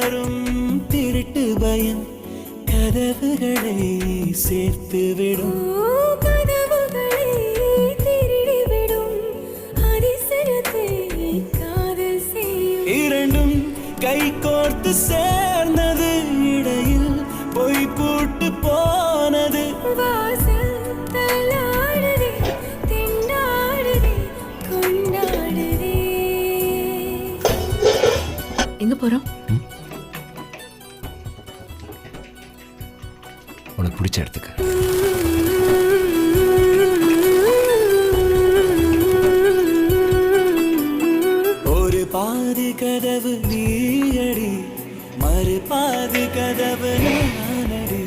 வரும் திருட்டு பயம் கதவுகளை சேர்த்துவிடும். கதவுகளை திருடிவிடும் அதிசயத்தை காதல் செய்யும். இரண்டும் கை கோர்த்து சேர்ந்தது, இடையில் பொய் பூட்டு போனது. வாசல் தள்ளாடுதே, திண்டாடுதே, கொண்டாடுதே. எங்க போறோம்? உனக்கு பிடிச்ச இடத்துக்கு. ஒரு பாதி கதவு நீயடி, மறு பாதி கதவு நானடி.